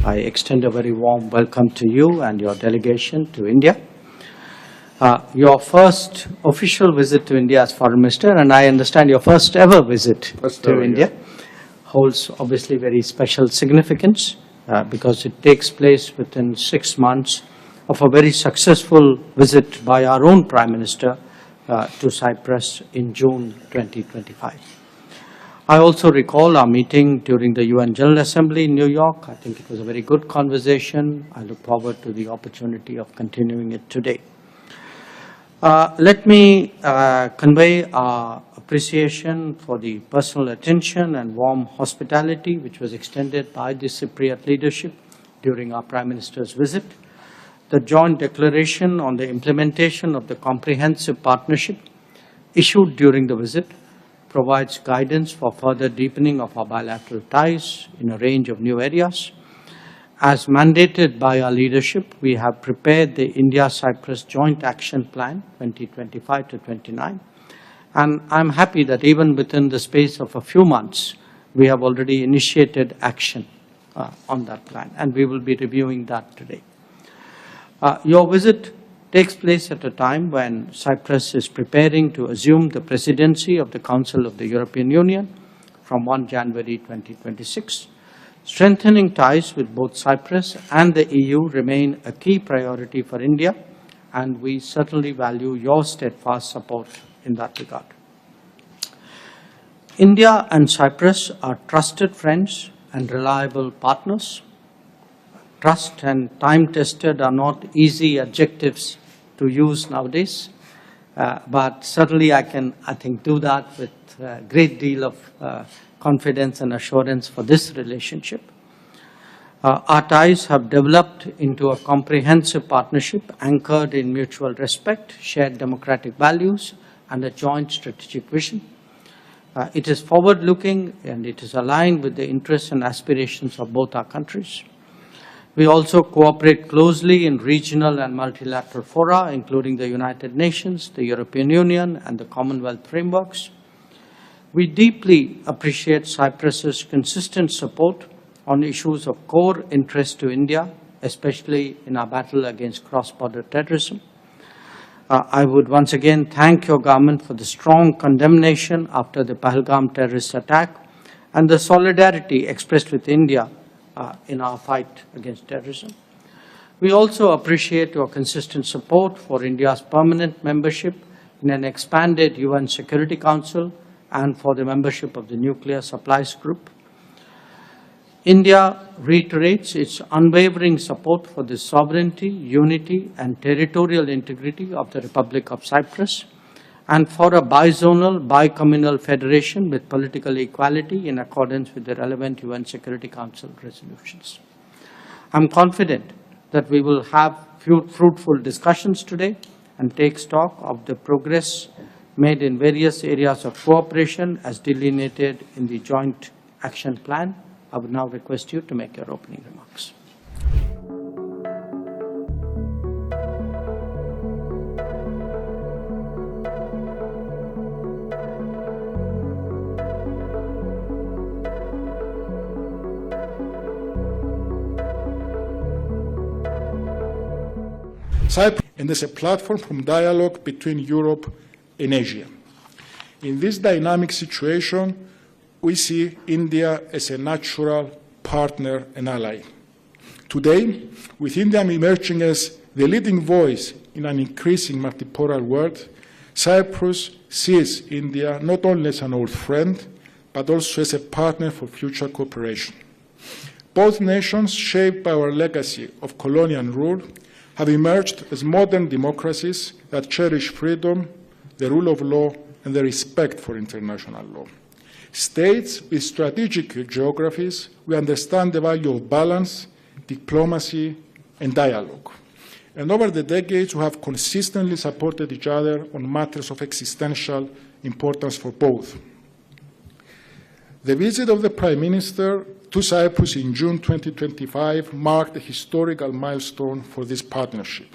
I extend a very warm welcome to you and your delegation to India. Your first official visit to India as Foreign Minister, and I understand your first ever visit to India, holds obviously very special significance because it takes place within 6 months of a very successful visit by our own Prime Minister to Cyprus in June 2025. I also recall our meeting during the UN General Assembly in New York. I think it was a very good conversation. I look forward to the opportunity of continuing it today. Let me convey our appreciation for the personal attention and warm hospitality which was extended by the Cypriot leadership during our Prime Minister's visit. The joint declaration on the implementation of the comprehensive partnership issued during the visit provides guidance for further deepening of our bilateral ties in a range of new areas. As mandated by our leadership, we have prepared the India-Cyprus Joint Action Plan 2025 to 29, and I'm happy that even within the space of a few months, we have already initiated action on that plan, and we will be reviewing that today. Your visit takes place at a time when Cyprus is preparing to assume the presidency of the Council of the European Union from 1 January 2026. Strengthening ties with both Cyprus and the EU remain a key priority for India, and we certainly value your steadfast support in that regard. India and Cyprus are trusted friends and reliable partners. Trust and time-tested are not easy adjectives to use nowadays, but certainly I think, do that with a great deal of confidence and assurance for this relationship. Our ties have developed into a comprehensive partnership anchored in mutual respect, shared democratic values, and a joint strategic vision. It is forward-looking and it is aligned with the interests and aspirations of both our countries. We also cooperate closely in regional and multilateral fora, including the United Nations, the European Union, and the Commonwealth frameworks. We deeply appreciate Cyprus's consistent support on issues of core interest to India, especially in our battle against cross-border terrorism. I would once again thank your government for the strong condemnation after the Pahalgam terrorist attack and the solidarity expressed with India in our fight against terrorism. We also appreciate your consistent support for India's permanent membership in an expanded UN Security Council and for the membership of the Nuclear Supplies Group. India reiterates its unwavering support for the sovereignty, unity, and territorial integrity of the Republic of Cyprus and for a bizonal, bicommunal federation with political equality in accordance with the relevant UN Security Council resolutions. I'm confident that we will have fruitful discussions today and take stock of the progress made in various areas of cooperation as delineated in the Joint Action Plan. I would now request you to make your opening remarks. Cyprus and as a platform for dialogue between Europe and Asia. In this dynamic situation, we see India as a natural partner and ally. Today, with India emerging as the leading voice in an increasing multipolar world, Cyprus sees India not only as an old friend, but also as a partner for future cooperation. Both nations, shaped by our legacy of colonial rule, have emerged as modern democracies that cherish freedom, the rule of law, and the respect for international law. States with strategic geographies, we understand the value of balance, diplomacy, and dialogue. And over the decades, we have consistently supported each other on matters of existential importance for both. The visit of the Prime Minister to Cyprus in June 2025 marked a historical milestone for this partnership.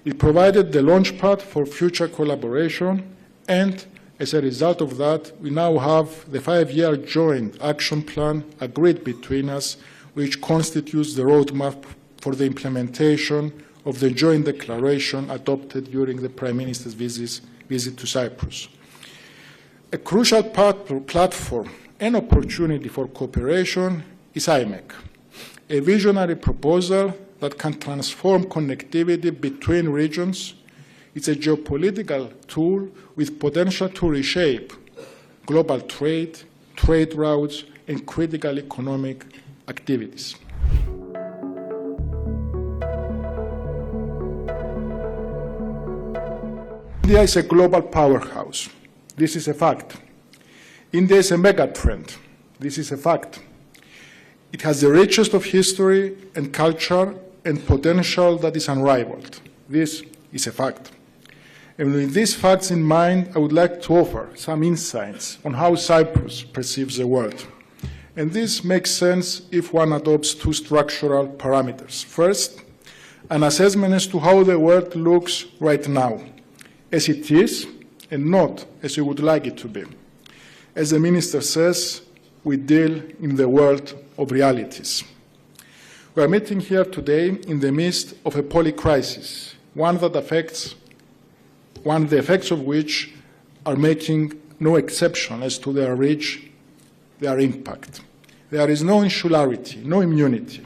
It provided the launchpad for future collaboration, and as a result of that, we now have the 5-year joint action plan agreed between us, which constitutes the roadmap for the implementation of the joint declaration adopted during the Prime Minister's visit to Cyprus. A crucial platform and opportunity for cooperation is IMEC, a visionary proposal that can transform connectivity between regions. It's a geopolitical tool with potential to reshape global trade, trade routes, and critical economic activities. India is a global powerhouse. This is a fact. India is a megatrend. This is a fact. It has the richest of history and culture and potential that is unrivaled. This is a fact. And with these facts in mind, I would like to offer some insights on how Cyprus perceives the world. And this makes sense if one adopts two structural parameters. First, an assessment as to how the world looks right now, as it is, and not as we would like it to be. As the Minister says, we deal in the world of realities. We are meeting here today in the midst of a polycrisis, the effects of which are making no exception as to their reach, their impact. There is no insularity, no immunity.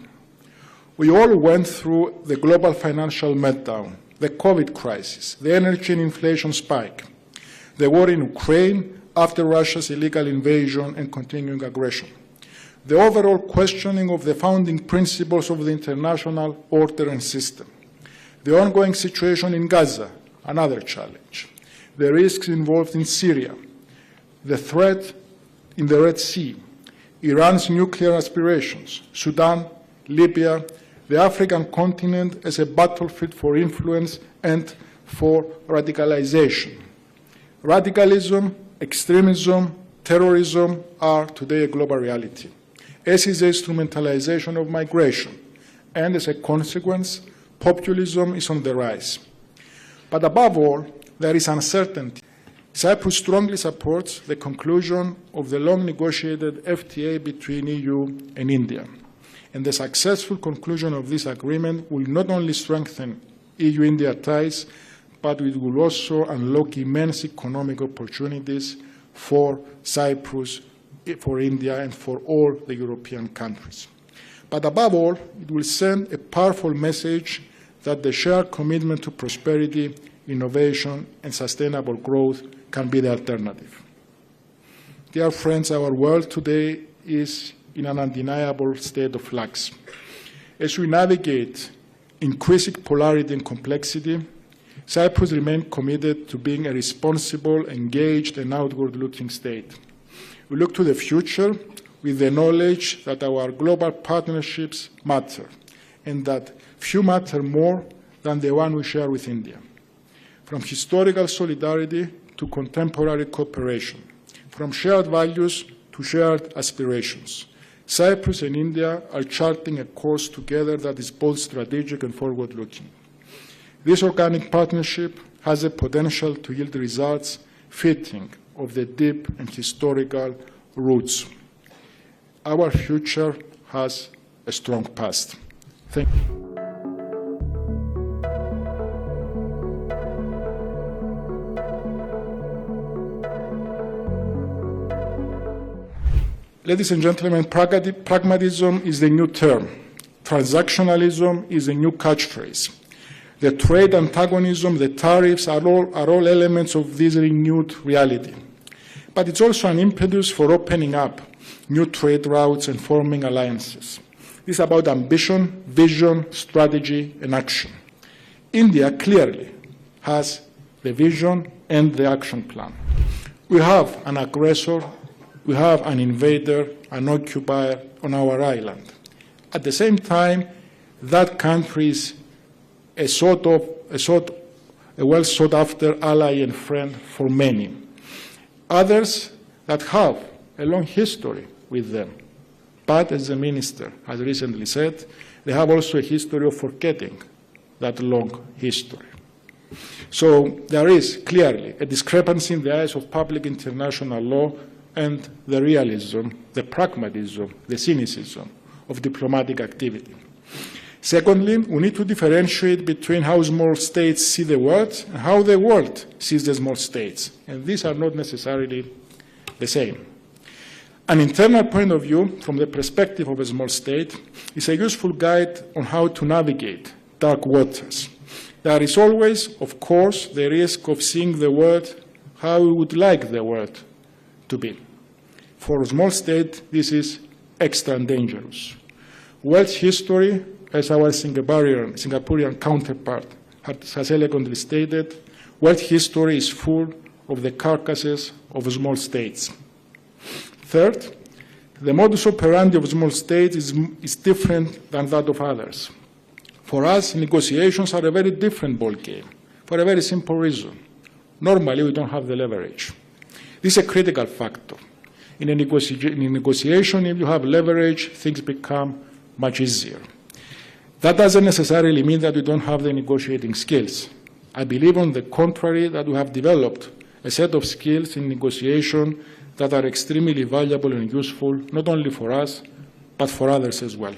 We all went through the global financial meltdown, the COVID crisis, the energy and inflation spike, the war in Ukraine after Russia's illegal invasion and continuing aggression, the overall questioning of the founding principles of the international order and system, the ongoing situation in Gaza, another challenge, the risks involved in Syria, the threat in the Red Sea, Iran's nuclear aspirations, Sudan, Libya, the African continent as a battlefield for influence and for radicalization. Radicalism, extremism, terrorism are today a global reality, as is the instrumentalization of migration, and as a consequence, populism is on the rise. But above all, there is uncertainty. Cyprus strongly supports the conclusion of the long-negotiated FTA between EU and India. And the successful conclusion of this agreement will not only strengthen EU-India ties, but it will also unlock immense economic opportunities for Cyprus, for India, and for all the European countries. But above all, it will send a powerful message that the shared commitment to prosperity, innovation, and sustainable growth can be the alternative. Dear friends, our world today is in an undeniable state of flux. As we navigate increasing polarity and complexity, Cyprus remains committed to being a responsible, engaged, and outward-looking state. We look to the future with the knowledge that our global partnerships matter, and that few matter more than the one we share with India. From historical solidarity to contemporary cooperation, from shared values to shared aspirations, Cyprus and India are charting a course together that is both strategic and forward-looking. This organic partnership has the potential to yield results fitting of the deep and historical roots. Our future has a strong past. Thank you. Ladies and gentlemen, pragmatism is the new term. Transactionalism is a new catchphrase. The trade antagonism, the tariffs are all elements of this renewed reality. But it's also an impetus for opening up new trade routes and forming alliances. This is about ambition, vision, strategy, and action. India clearly has the vision and the action plan. We have an aggressor, we have an invader, an occupier on our island. At the same time, that country is a well sought after ally and friend for many. Others that have a long history with them. But as the Minister has recently said, they have also a history of forgetting that long history. So there is clearly a discrepancy in the eyes of public international law and the realism, the pragmatism, the cynicism of diplomatic activity. Secondly, we need to differentiate between how small states see the world and how the world sees the small states, and these are not necessarily the same. An internal point of view, from the perspective of a small state, is a useful guide on how to navigate dark waters. There is always, of course, the risk of seeing the world how we would like the world to be. For a small state, this is extra dangerous. World history, as our Singaporean counterpart has elegantly stated, world history is full of the carcasses of small states. Third, the modus operandi of small states is different than that of others. For us, negotiations are a very different ballgame, for a very simple reason. Normally, we don't have the leverage. This is a critical factor. In a negotiation, if you have leverage, things become much easier. That doesn't necessarily mean that we don't have the negotiating skills. I believe, on the contrary, that we have developed a set of skills in negotiation that are extremely valuable and useful, not only for us, but for others as well.